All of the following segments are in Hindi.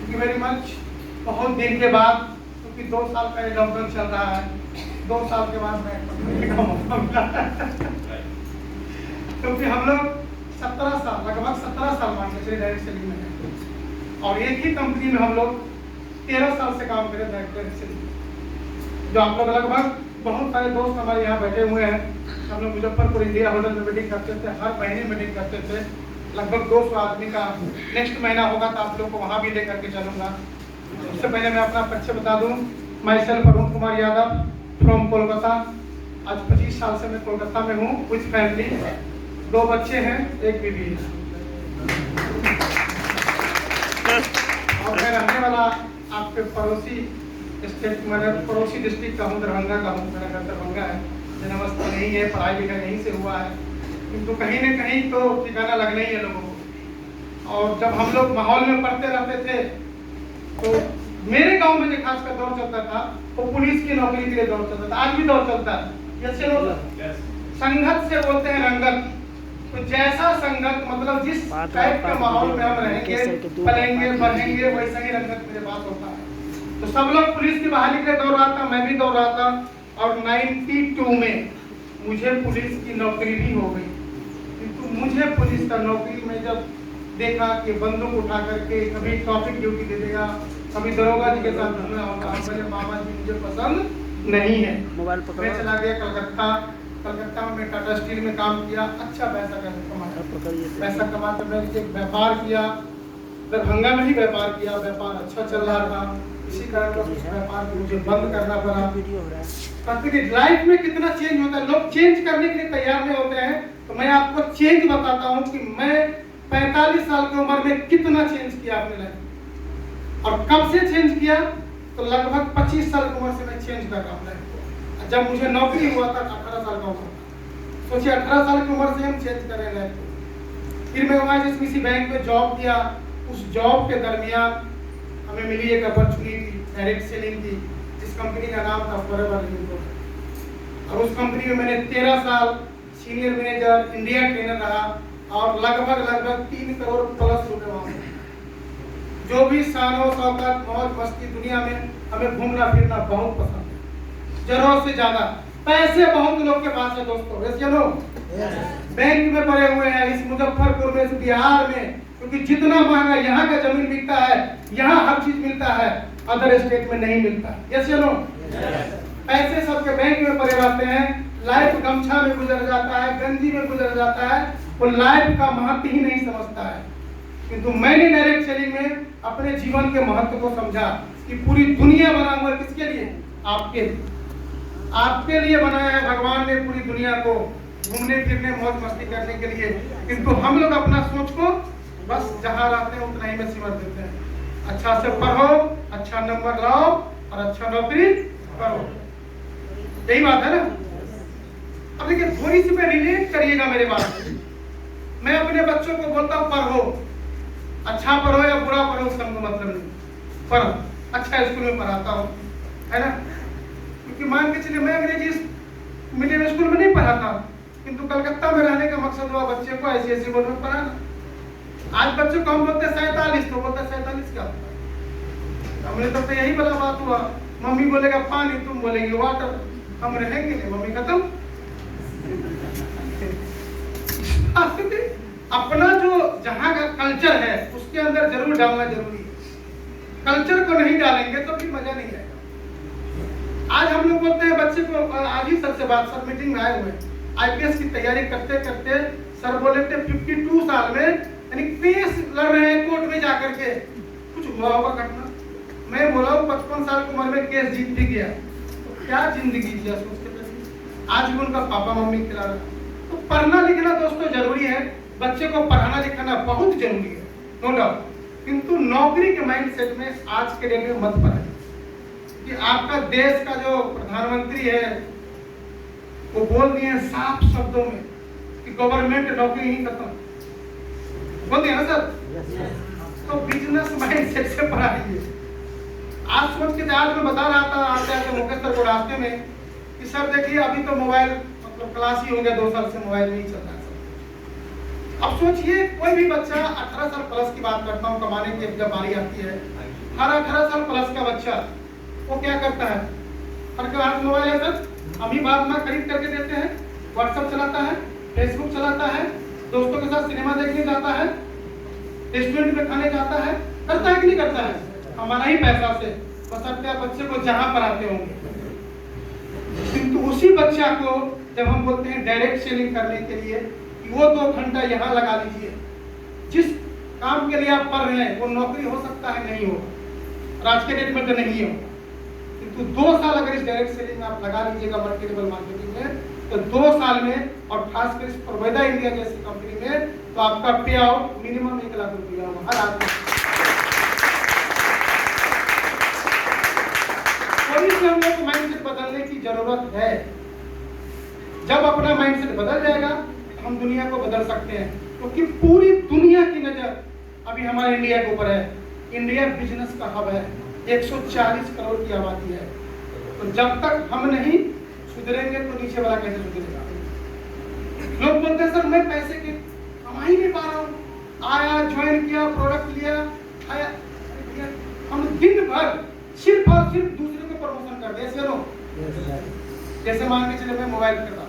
Thank you very much. बहुत दिन के बाद, क्योंकि 2 साल का ये लॉकडाउन चल रहा है, 2 साल के बाद मैं कंपनी का मौका मिला क्योंकि हम लोग 17 साल, लगभग 17 साल मान के चलिए डायरेक्ट सेलिंग में हैं, और एक ही कंपनी में हम लोग 13 साल से काम करें डायरेक्ट सेलिंग। जो आप लोग लगभग बहुत सारे दोस्त हमारे यहाँ बैठे हुए हैं, हम लोग मुजफ्फरपुर इंडिया होटल में मीटिंग करते थे, हर महीने मीटिंग करते थे, लगभग 200 आदमी का। नेक्स्ट महीना होगा तो आप लोग को वहाँ भी लेकर के चलूँगा। उससे पहले मैं अपना परिचय बता दूँ। मैं सेल्फ अरुण कुमार यादव फ्रॉम कोलकाता। आज 25 साल से मैं कोलकाता में हूँ विथ फैमिली। 2 बच्चे हैं, 1 बीवी है, और मैं रहने वाला आपके पड़ोसी स्टेट, मतलब पड़ोसी डिस्ट्रिक्ट का हूँ, दरभंगा का हूँ। मेरा घर दरभंगा है, जन्म स्थल यहीं है, पढ़ाई लिखाई यहीं से हुआ है, किंतु कहीं न कहीं तो ठिकाना लगना ही है लोगों को। और जब हम लोग माहौल में पढ़ते रहते थे तो मेरे गांव में जो खासकर दौर चलता था वो पुलिस की नौकरी के लिए दौर चलता था, आज भी दौर चलता है। जैसे लोग संघत से बोलते हैं रंगत, तो जैसा संघत मतलब जिस टाइप के माहौल में हम रहेंगे, पलेंगे, बढ़ेंगे, वैसा ही रंगत मेरे पास होता है। तो सब लोग पुलिस की बहाली के लिए दौड़ रहा था, मैं भी दौड़ रहा था, और 92 में मुझे पुलिस की नौकरी भी हो गई। किंतु मुझे पुलिस का नौकरी में जब देखा कि बंदूक उठा करके कभी ट्रैफिक ड्यूटी दे देगा, कभी दरोगा जी के साथ घूमना होगा, मेरे मामा जी मुझे पसंद नहीं है। मैं चला गया कलकत्ता। कलकत्ता में टाटा स्टील में काम किया, अच्छा पैसा कमाया। पैसा कमा कर मैंने एक व्यापार किया, दरभंगा में ही व्यापार किया, व्यापार अच्छा चल रहा था। इसी कारण उस व्यापार को मुझे बंद करना पड़ा। लाइफ में कितना चेंज होता है, लोग चेंज करने के लिए तैयार नहीं होते हैं। तो मैं आपको चेंज बताता हूँ कि मैं 45 साल की उम्र में कितना चेंज किया अपने लाइफ, और कब से चेंज किया, तो लगभग 25 साल की उम्र से मैं चेंज कर रहा हूँ लाइफ को। जब मुझे नौकरी हुआ था 18 साल का उम्र, सोचिए 18 साल की उम्र से हम चेंज कर रहे हैं लाइफ को। फिर मैं वहाँ किसी बैंक में जॉब किया। उस जॉब के दरमियान हमें मिली एक अपॉर्चुनिटी डायरेक्ट सेलिंग की, जिस कंपनी का नाम था फॉरएवर लिमिटेड, और उस कंपनी में मैंने 13 साल सीनियर मैनेजर, इंडिया ट्रेनर रहा, और लगभग 3 करोड़ प्लस रुपए वहाँ। जो भी शानो शौकत मौज मस्ती, दुनिया में हमें घूमना फिरना बहुत पसंद है, जरूरत से ज्यादा। पैसे बहुत लोग के पास है दोस्तों, वैसे लोग बैंक में पड़े हुए हैं इस मुजफ्फरपुर में, इस बिहार में, क्योंकि जितना महंगा यहाँ का जमीन बिकता है, यहाँ हर चीज मिलता है, अदर स्टेट में नहीं मिलता। यस या नो? पैसे सबके बैंक में पड़े रहते हैं, लाइफ गमछा में गुजर जाता है, गंजी में गुजर जाता है, वो लाइफ का महत्व ही नहीं समझता है। किंतु मैंने डायरेक्ट सेलिंग में अपने जीवन के महत्व को समझा कि पूरी दुनिया बना हुआ है किसके लिए? आपके लिए बनाया है भगवान ने पूरी दुनिया को, घूमने फिरने मौज मस्ती करने के लिए। किंतु हम लोग अपना सोच को बस जहाँ रहते हैं उतना ही में सीमित देते हैं। अच्छा से पढ़ो, अच्छा नंबर लाओ और अच्छा नौकरी करो, यही बात है ना। अब देखिए थोड़ी सी पे रिलेट करिएगा मेरे बात से। मैं अपने बच्चों को बोलता हूँ पढ़ो, अच्छा पढ़ो या बुरा पढ़ो उसका मतलब नहीं, पढ़ो। अच्छा स्कूल में पढ़ाता हूँ, है ना, क्योंकि मान के चलिए मैं अंग्रेजी मीडियम स्कूल में नहीं पढ़ाता, किंतु कलकत्ता में रहने का मकसद हुआ बच्चे को ICSE बोर्ड में पढ़ाना। आज बच्चों को हम बोलते 47, तो बोलते 47 क्या होता है? हमने तो यही बड़ा बात हुआ, मम्मी बोलेगा पानी, तुम बोलेंगे वाटर, हम रहेंगे नहीं, मम्मी खत्म। अपना जो जहाँ का कल्चर है उसके अंदर जरूर डालना जरूरी है। कल्चर को नहीं डालेंगे तो फिर मजा नहीं आएगा। आज हम लोग बोलते हैं बच्चे को, आज ही सर से बात, सर मीटिंग में आए हुए IPS की तैयारी करते करते सर बोले थे 52 साल में यानी केस लड़ रहे हैं कोर्ट में जाकर के, कुछ हुआ होगा घटना। मैं बोला 55 साल की उम्र में केस जीत भी गया, तो क्या जिंदगी जिया सोच के बैठे। आज भी उनका पापा मम्मी खिला रहा। तो पढ़ना लिखना दोस्तों जरूरी है, बच्चे को पढ़ाना लिखाना बहुत जरूरी है, नो डाउट। किंतु नौकरी के माइंडसेट में आज के डेट में मत पड़े कि आपका देश का जो प्रधानमंत्री है वो बोल दिए हैं साफ शब्दों में कि गवर्नमेंट नौकरी ही खत्म, बोल दिया ना सर। तो बिजनेस माइंडसेट से पढ़ाइए। आज सोच के आज मैं बता रहा था आते आते मुकेश सर को रास्ते में कि सर देखिए अभी तो मोबाइल मतलब क्लास ही हो गया, 2 साल से मोबाइल नहीं चल रहा है। अब सोचिए कोई भी बच्चा 18 साल प्लस की बात करता हूँ, कमाने की जब बारी आती है, हर 18 साल प्लस का बच्चा वो क्या करता है? हर के हाथ मोबाइल है सर, हम ही बाप माँ खरीद करके देते हैं, व्हाट्सएप चलाता है, फेसबुक चलाता है, दोस्तों के साथ सिनेमा देखने जाता है, रेस्टोरेंट में खाने जाता है, करता है कि नहीं करता है? हमारा ही पैसा से, बशर्ते आप बच्चे को जहां पर आते होंगे। किंतु उसी बच्चा को जब हम बोलते हैं डायरेक्ट सेलिंग करने के लिए कि वो 2 घंटा यहाँ लगा लीजिए, जिस काम के लिए आप पढ़ रहे हैं वो नौकरी हो सकता है नहीं हो, आज के डेट में तो नहीं हो, किंतु 2 साल अगर इस डायरेक्ट सेलिंग में आप लगा लीजिएगा मार्केटेबल मार्केटिंग में, तो 2 साल में, और खासकर इस प्रोवेदा इंडिया जैसी कंपनी में, तो आपका पे आउट मिनिमम 1 लाख रुपया होगा हर आदमी। थोड़ी सी हम लोग को माइंडसेट बदलने की जरूरत है। जब अपना माइंडसेट बदल जाएगा तो हम दुनिया को बदल सकते हैं, क्योंकि पूरी दुनिया की नजर अभी हमारे इंडिया के ऊपर है। इंडिया बिजनेस का हब है, 140 करोड़ की आबादी है। तो जब तक हम नहीं सुधरेंगे तो नीचे वाला कैसे सुधरेगा? लोग बोलते हैं सर मैं पैसे के कमा ही नहीं पा रहा हूँ, आया ज्वाइन किया, प्रोडक्ट लिया, आया। हम दिन भर सिर्फ और सिर्फ दूसरे को प्रमोशन कर दे, जैसे मान के चले मैं मोबाइल कर रहा,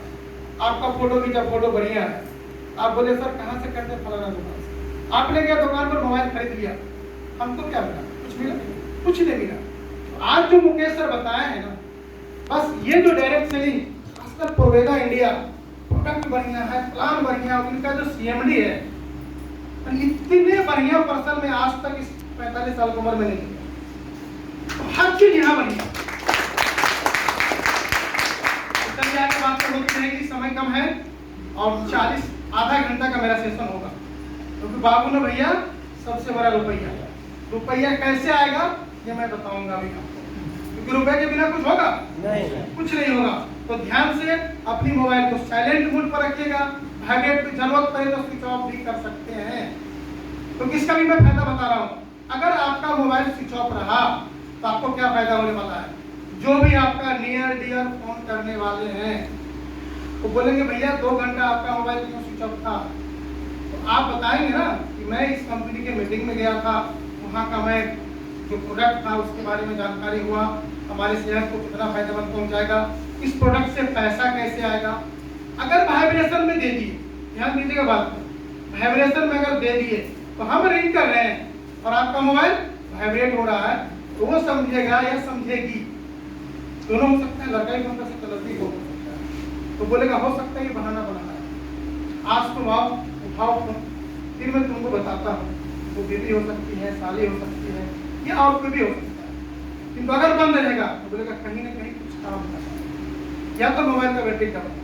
आपका फोटो खींचा, फोटो बढ़िया है, आप बोले सर कहाँ से करते? फलाना दुकान से। आपने गया दुकान पर मोबाइल खरीद लिया, हमको क्या मिला? कुछ मिला? कुछ नहीं मिला। तो आज जो मुकेश सर बताए हैं ना, बस ये जो डायरेक्ट सेलिंग, खासकर प्रोवेदा इंडिया, प्रोडक्ट बढ़िया है, प्लान बढ़िया, उनका जो सीएमडी है, इतने बढ़िया पर्सन में आज तक इस 45 साल की उम्र में नहीं किया। तो हर चीज यहाँ बढ़िया। चलिए आगे बात होती रहेगी, समय कम है और आधा घंटा का मेरा सेशन होगा, क्योंकि बाबू ने भैया सबसे बड़ा रुपया कैसे आएगा ये मैं बताऊंगा अभी आपको, क्योंकि रुपए के बिना कुछ होगा नहीं, कुछ नहीं होगा। तो ध्यान से अपनी मोबाइल को साइलेंट मोड पर रखिएगा, वाइब्रेट की जरूरत पड़े तो स्विच ऑफ भी कर सकते हैं। तो किसका भी मैं फायदा बता रहा हूँ, अगर आपका मोबाइल स्विच ऑफ रहा तो आपको क्या फायदा होने वाला है? जो भी आपका नियर डियर फोन करने वाले हैं वो बोलेंगे भैया 2 घंटा आपका मोबाइल क्यों स्विच ऑफ था? तो आप बताएंगे ना कि मैं इस कंपनी के मीटिंग में गया था, वहाँ का मैं जो प्रोडक्ट था उसके बारे में जानकारी हुआ, हमारे सेहत को कितना फायदेमंद पहुंचाएगा, इस प्रोडक्ट से पैसा कैसे आएगा। अगर वाइब्रेशन में दे दिए, ध्यान दीजिएगा बात को, वाइब्रेशन में अगर दे दिए तो हम रिंग कर रहे हैं और आपका मोबाइल वाइब्रेट हो रहा है, तो वो समझेगा या समझेगी, दोनों हो सकते हैं, लड़का ही फोन कर सकता है, लड़की हो सकता है, तो बोलेगा हो सकता है ये बहाना बनाना है। आज तुम आओ, उठाओ फोन, फिर मैं तुमको बताता हूँ, वो बीवी हो सकती है, साली हो सकती है, या और कोई भी हो सकता है। किंतु अगर बंद रहेगा तो बोलेगा कहीं ना कहीं कुछ काम कर रहा है, या तो मोबाइल का बैटरी कम है,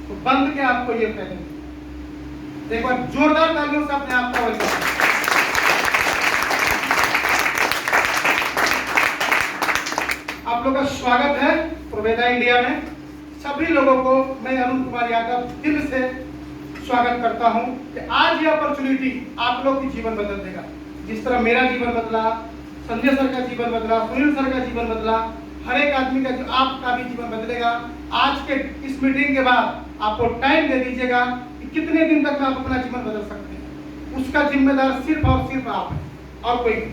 तो बंद के आपको ये कहेंगे। एक बार जोरदार तालियों से अपने आप का वेलकम। आप लोगों का स्वागत है प्रोवेदा इंडिया में। सभी लोगों को मैं अरुण कुमार यादव दिल से स्वागत करता हूं कि आज ये अपॉर्चुनिटी आप लोग की जीवन बदल देगा। जिस तरह मेरा जीवन बदला, संजय सर का जीवन बदला, सुनील सर का जीवन बदला, हर एक आदमी का जो आपका भी जीवन बदलेगा। आज के इस मीटिंग के बाद आपको टाइम दे दीजिएगा कि कितने दिन तक आप अपना जीवन बदल सकते हैं, उसका जिम्मेदार सिर्फ और सिर्फ आप हैं और कोई नहीं।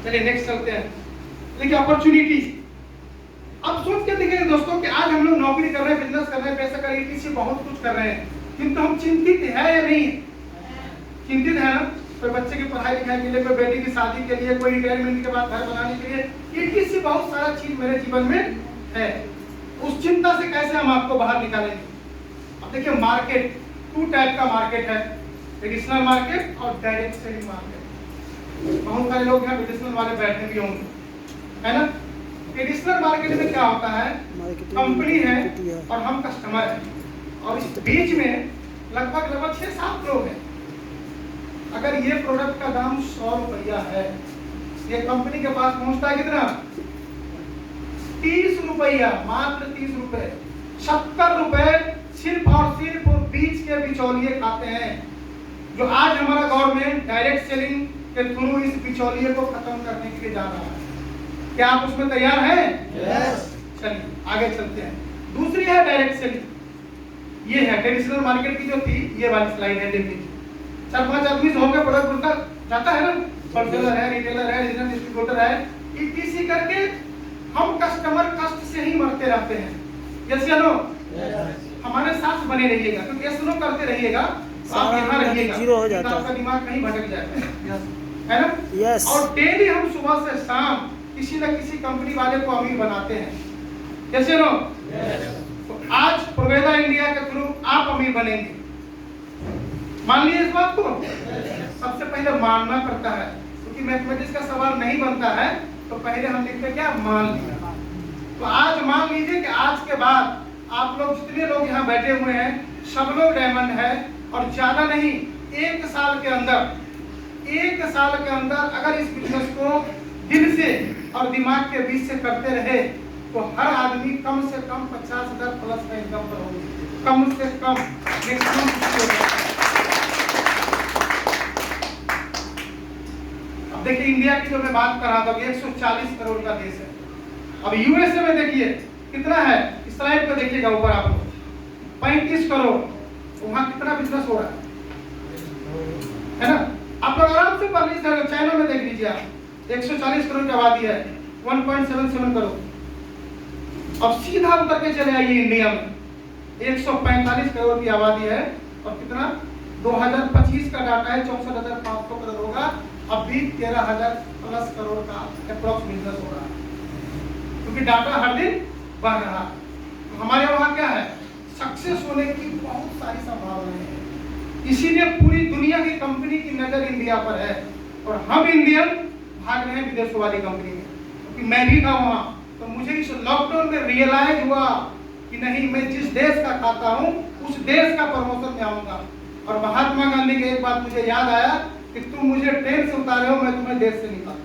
चलिए नेक्स्ट चलते हैं। देखिए अपॉर्चुनिटी, अब सोच के देखिए दोस्तों कि आज हम लोग नौकरी कर रहे हैं, बिजनेस कर रहे हैं, पैसा कर रहे हैं, किसी बहुत कुछ कर रहे हैं, किंतु हम चिंतित है या नहीं? चिंतित है ना? कोई बच्चे की पढ़ाई लिखाई के लिए, कोई बेटी की शादी के लिए, कोई रिटायरमेंट के बाद घर बनाने के लिए, ये किसी बहुत सारा चीज मेरे जीवन में है। उस चिंता से कैसे हम आपको बाहर निकालेंगे? अब देखिए मार्केट 2 टाइप का मार्केट है, ट्रेडिशनल मार्केट और डायरेक्ट सेलिंग मार्केट। बहुत सारे लोग यहाँ ट्रेडिशनल वाले बैठे भी होंगे, है ना? ट्रेडिशनल मार्केट में क्या होता है, कंपनी है और हम कस्टमर हैं, और इस बीच में लगभग 6-7 लोग हैं। अगर ये प्रोडक्ट का दाम 100 रुपया है, ये कंपनी के पास पहुंचता है कितना? 30 रुपया, मात्र 30 रुपए। 70 रुपए सिर्फ और सिर्फ बीच के बिचौलिए खाते हैं, जो आज हमारा गवर्नमेंट डायरेक्ट सेलिंग के थ्रू इस बिचौलिए को खत्म करने के लिए जा रहा है। क्या आप उसमें तैयार हैं? यस। चलिए आगे चलते हैं। दूसरी है डायरेक्ट सेलिंग। ये है ट्रेडिशनल मार्केट की जो थी, ये वाली स्लाइड है, देख लीजिए। 4-5 आदमी से होकर प्रोडक्ट उनका जाता है ना, होलसेलर है, रिटेलर है, रीजनल डिस्ट्रीब्यूटर है, इसी करके हम कस्टमर कष्ट से ही मरते रहते हैं। यस या नो? हमारे साथ बने रहिएगा, क्योंकि यस नो करते रहिएगा, आप यहाँ रहिएगा, आपका दिमाग कहीं भटक जाएगा, है ना? यस। और डेली हम सुबह से शाम किसी न किसी कंपनी वाले को अमीर बनाते हैं, यस या नो? तो आज प्रोवेदा इंडिया के थ्रू आप अमीर बनेंगे, मान लीजिए इस बात को। सबसे पहले मानना पड़ता है, क्योंकि मैथमेटिक्स का सवाल नहीं बनता है तो पहले हम लिखते क्या, मान लिया। तो आज मान लीजिए कि आज के बाद आप लोग जितने लोग यहाँ बैठे हुए हैं सब लोग डायमंड है, और ज्यादा नहीं, 1 साल के अंदर अगर इस बिजनेस को दिल से और दिमाग के बीच से करते रहे तो हर आदमी कम से कम 50,000 प्लस का इनकम पर होगी, कम से कम मैक्सिमम। अब देखिए इंडिया की जो मैं बात कर रहा था, 140 करोड़ का देश है। अब यूएसए में देखिए कितना है, स्लाइड पे देखिएगा ऊपर आप लोग, 35 करोड़, वहां कितना बिजनेस हो रहा है ना? आप लोग आराम से पढ़ लीजिए, चाइना में देख लीजिए आप, 140 करोड़ की आबादी है, 1.77 करोड़। अब सीधा उतर के चले आइए इंडिया में, 145 करोड़ की आबादी है, और कितना 2025 का डाटा है 64,500 करोड़ होगा, अभी 13,000 प्लस करोड़ का अप्रोक्स बिजनेस हो रहा है, क्योंकि डाटा हर दिन बढ़ रहा है। तो हमारे वहाँ क्या है, सक्सेस होने की बहुत सारी संभावनाएं हैं, इसीलिए पूरी दुनिया की कंपनी की नजर इंडिया पर है, और हम इंडियन भाग रहे हैं विदेशों वाली कंपनी में, क्योंकि मैं भी था वहाँ, तो मुझे इस लॉकडाउन में रियलाइज हुआ कि नहीं, मैं जिस देश का खाता हूँ उस देश का प्रमोशन में आऊंगा। और महात्मा गांधी की एक बात मुझे याद आया कि तुम मुझे ट्रेन से उतारे हो, मैं तुम्हें देश से निकाल।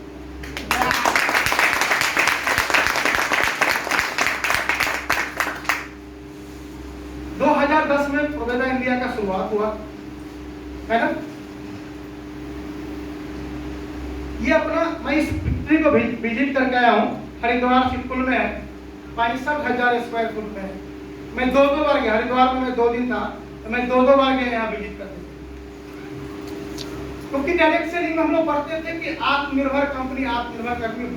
2010 में प्रोवेदा इंडिया का शुरुआत हुआ, है ना? ये अपना, मैं इस फैक्ट्री को विजिट करके आया हूँ, हरिद्वार सिटकुल में है, 65,000 स्क्वायर फुट में है। मैं 2 बार गया, हरिद्वार में मैं 2 दिन था, तो मैं 2 बार गया यहाँ विजिट करते थे, क्योंकि डायरेक्ट सेलिंग में हम लोग पढ़ते थे कि आत्मनिर्भर कंपनी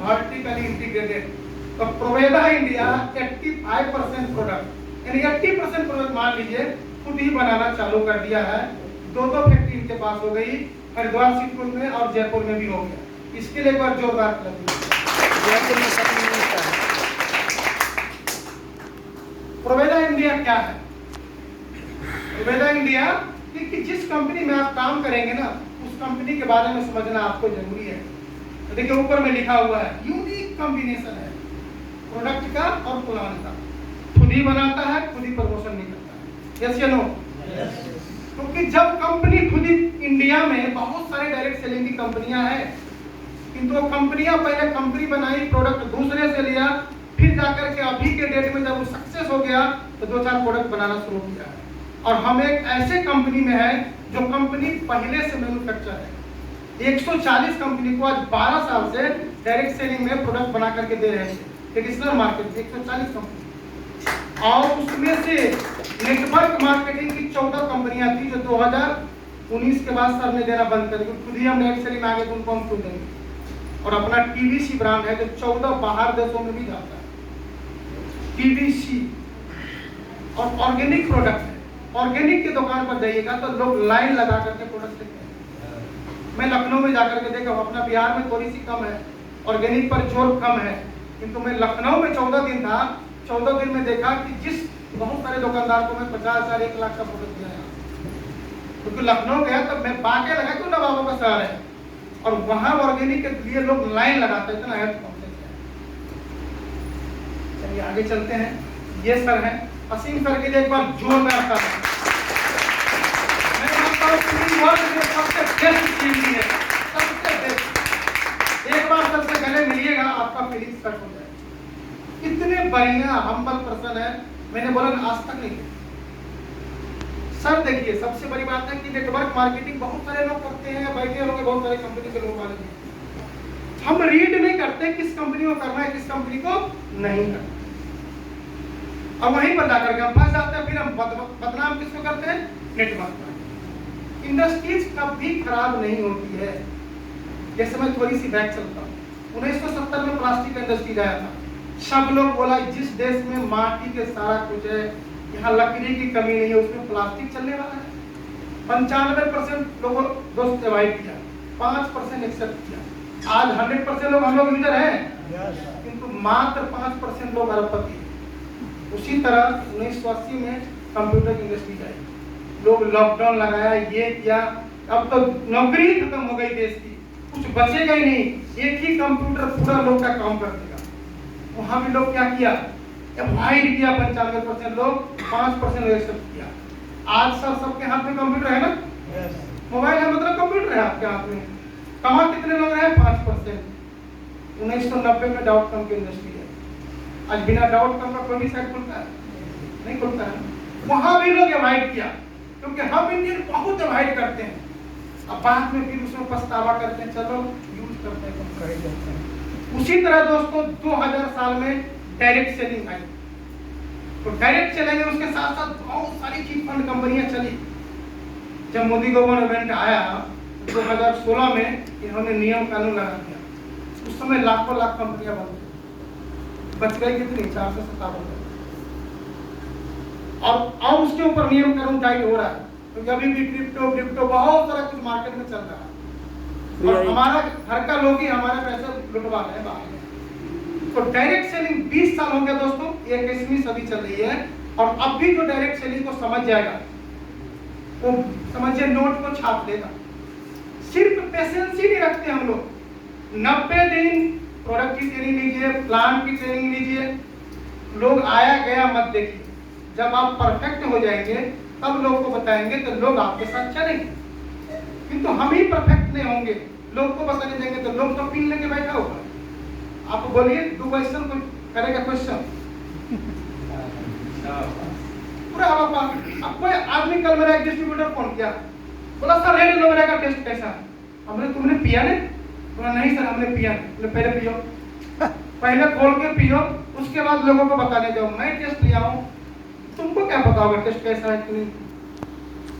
वर्टिकली इंटीग्रेटेड। तो प्रोवेदा इंडिया 85% प्रोडक्ट, यानी 80% प्रोडक्ट मान लीजिए खुद ही बनाना चालू कर दिया है। 2 फैक्ट्री इनके पास हो गई, हरिद्वार सिटकुल में और जयपुर में भी हो गया। इसके लिए एक बार जोरदार प्रोवेदा इंडिया क्या है? प्रोवेदा इंडिया कि जिस कंपनी में आप काम करेंगे ना, उस कंपनी के बारे में समझना आपको जरूरी है। तो देखिए ऊपर में लिखा हुआ है, यूनिक कॉम्बिनेशन है प्रोडक्ट का और प्लान का, खुद ही बनाता है, खुद ही प्रमोशन नहीं करता है। यस या नो? क्योंकि जब कंपनी खुद ही, इंडिया में बहुत सारे डायरेक्ट सेलिंग की कंपनियां हैं, किंतु वो कंपनियां पहले कंपनी बनाई, प्रोडक्ट दूसरे से लिया, फिर जाकर के अभी के डेट में जब वो सक्सेस हो गया तो 2-4 प्रोडक्ट बनाना शुरू किया है। और हम एक ऐसे कंपनी में है जो कंपनी पहले से मैन्युफैक्चर है। 140 कंपनी को आज 12 साल से डायरेक्ट सेलिंग में प्रोडक्ट बना करके दे रहे हैं ट्रेडिशनल मार्केट में, 140 कंपनी। और उसमें से नेटवर्क मार्केटिंग की 14 कंपनियां थी जो 2019 के बाद सर ने देना बंद कर दी, खुद ही हम डायरेक्ट सेलिंग में आगे तो उनको हम खुद देंगे। और अपना टीवीसी ब्रांड है जो 14 बाहर देशों में भी जाता है, टीवीसी। और ऑर्गेनिक प्रोडक्ट है, ऑर्गेनिक की दुकान पर जाइएगा तो लोग लाइन लगा करके प्रोडक्ट लेते हैं। मैं लखनऊ में जाकर के देखा, अपना बिहार में थोड़ी सी कम है, ऑर्गेनिक पर जोर कम है, किंतु मैं लखनऊ में 14 दिन था, 14 दिन में देखा कि जिस बहुत सारे दुकानदार को मैं 50,000 1 लाख का प्रोडक्ट दिया है, क्योंकि लखनऊ गया तब मैं बाके लगा क्यों नवाबों का शहर है, और वहां ऑर्गेनिक के लिए लोग लाइन लगाते, इतना है। चलिए आगे चलते हैं। ये सर है असीम सर के लिए एक बार जोरदार ताली। मैं मानता हूं पूरी वर्ल्ड में सबसे बेस्ट टीम है, सबसे बेस्ट। एक बार सर से गले मिलिएगा, आपका फीलिंग सेट हो जाएगा। इतने बढ़िया हम्बल पर्सन है, मैंने बोला आज तक नहीं। सर देखिए सबसे बड़ी बात है कि नेटवर्क मार्केटिंग बहुत सारे लोग करते हैं, बैठे होंगे बहुत सारे कंपनी के लोग वाले, हम रीड नहीं करते किस कंपनी को करना है, किस कंपनी को नहीं करना। और वहीं पर जाकर के हम फंस जाते हैं। फिर हम बदनाम किसको करते हैं? नेटवर्क पर। इंडस्ट्रीज कभी खराब नहीं होती है। जैसे मैं थोड़ी सी बैक चलता हूँ, 1970 में प्लास्टिक का इंडस्ट्री आया था। सब लोग बोला जिस देश में माटी के सारा कुछ है, यहाँ लकड़ी की कमी नहीं है, उसमें प्लास्टिक चलने वाला है। 95% लोगों दोस्त अवॉइड किया, 5% एक्सेप्ट किया। आज 100% लोग हम लोग यूजर हैं, किंतु मात्र 5% लोग अरबपति। उसी तरह 1980 में कंप्यूटर की इंडस्ट्री आई, लोग लॉकडाउन लगाया, ये किया, अब तो नौकरी खत्म हो गई देश की, कुछ बचेगा ही नहीं। एक ही कंप्यूटर पूरा लोग का काम कर देगा। वहां भी लोग क्या किया? अवॉइड किया 95% लोग, 5% एक्सेप्ट किया। आज सर सबके हाथ में कंप्यूटर है ना, मोबाइल है मतलब कंप्यूटर है आपके हाथ में। कहाँ कितने लोग रहे? 5%। 1990 में डॉट कॉम की इंडस्ट्री है। आज बिना डॉट कॉम का कोई भी साइट खुलता है? नहीं खुलता है। वहां भी लोग अवॉइड किया, क्योंकि हम इंडियन बहुत अवॉइड करते हैं। अब बाद में फिर उसमें पछतावा करते हैं, चलो यूज करते हैं, कम कर देते हैं। उसी तरह दोस्तों 2000 साल में डायरेक्ट सेलिंग आई। तो डायरेक्ट सेलिंग में उसके साथ साथ बहुत सारी चिट फंड कंपनियां चली। जब मोदी गवर्नमेंट आया 2016 में, इन्होंने नियम कानून लगा दिया। उस समय लाखों लाख कंपनियां बंद थी, बच गई कितनी? 457। और उसके ऊपर नियम कानून टाइट हो रहा है, क्योंकि अभी भी क्रिप्टो बहुत सारा कुछ मार्केट में चल रहा है, और हमारा घर का लोग ही हमारे पैसे लुटवा रहे हैं बाहर। तो डायरेक्ट सेलिंग 20 साल हो गया दोस्तों, 21वीं सदी चल रही है। और अब भी जो डायरेक्ट सेलिंग को समझ जाएगा वो समझिए नोट को छाप देगा। सिर्फ पेशेंस ही नहीं रखते हम लोग। 90 दिन प्रोडक्ट की ट्रेनिंग लीजिए, प्लान की ट्रेनिंग लीजिए, लोग आया गया मत देखिए। जब आप परफेक्ट हो जाएंगे तब लोग को बताएंगे, तो लोग आपके साथ चलेंगे। किंतु हम ही परफेक्ट नहीं होंगे, लोग को बताने देंगे तो लोग तो पीन लेके बैठा होगा। आप बोलिए 2 क्वेश्चन कोई करेगा? क्वेश्चन पूरा हवा। अब कोई आदमी कल मेरा एक डिस्ट्रीब्यूटर फोन किया, बोला सर रेड एलोवेरा का टेस्ट कैसा है? हमने तुमने पिया नहीं? बोला नहीं सर हमने पिया नहीं। पहले पियो, पहले खोल के पियो, उसके बाद लोगों को बताने जाओ। मैं टेस्ट लिया हूँ, तुमको क्या पता होगा टेस्ट कैसा है कि नहीं?